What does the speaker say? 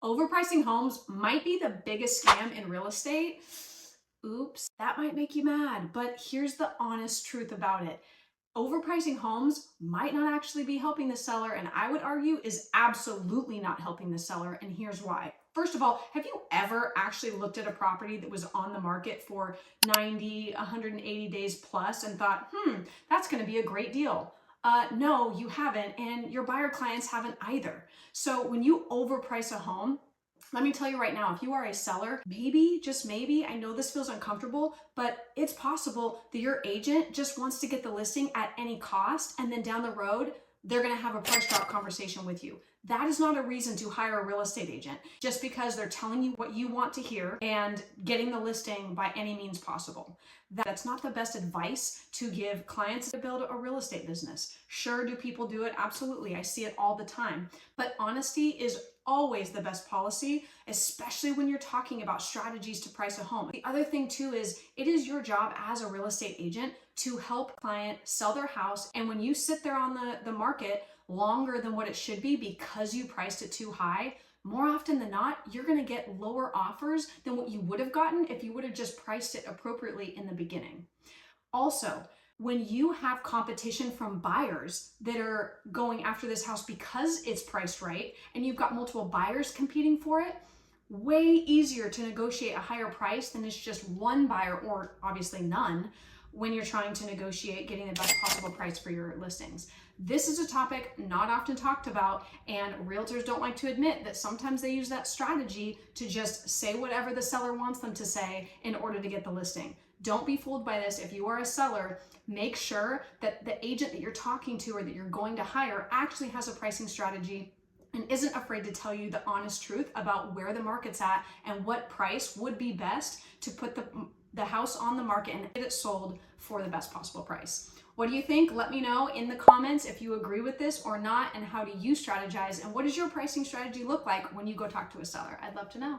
Overpricing homes might be the biggest scam in real estate. Oops, that might make you mad, but here's the honest truth about it. Overpricing homes might not actually be helping the seller, and I would argue is absolutely not helping the seller, and here's why. First of all, have you ever actually looked at a property that was on the market for 90, 180 days plus and thought, that's going to be a great deal? No, you haven't, and your buyer clients haven't either. So when you overprice a home, let me tell you right now, if you are a seller, maybe, just maybe, I know this feels uncomfortable, but it's possible that your agent just wants to get the listing at any cost, and then down the road, they're gonna have a price drop conversation with you. That is not a reason to hire a real estate agent just because they're telling you what you want to hear and getting the listing by any means possible. That's not the best advice to give clients to build a real estate business. Sure, do people do it? Absolutely. I see it all the time. But honesty is always the best policy, especially when you're talking about strategies to price a home. The other thing too is it is your job as a real estate agent to help client sell their house. And when you sit there on the market longer than what it should be because you priced it too high, more often than not, you're going to get lower offers than what you would have gotten if you would have just priced it appropriately in the beginning. Also, when you have competition from buyers that are going after this house because it's priced right, and you've got multiple buyers competing for it, way easier to negotiate a higher price than it's just one buyer, or obviously none, when you're trying to negotiate getting the best possible price for your listings. This is a topic not often talked about, and realtors don't like to admit that sometimes they use that strategy to just say whatever the seller wants them to say in order to get the listing. Don't be fooled by this. If you are a seller, make sure that the agent that you're talking to or that you're going to hire actually has a pricing strategy and isn't afraid to tell you the honest truth about where the market's at and what price would be best to put the house on the market and get it sold for the best possible price. What do you think? Let me know in the comments if you agree with this or not, and how do you strategize, and what does your pricing strategy look like when you go talk to a seller? I'd love to know.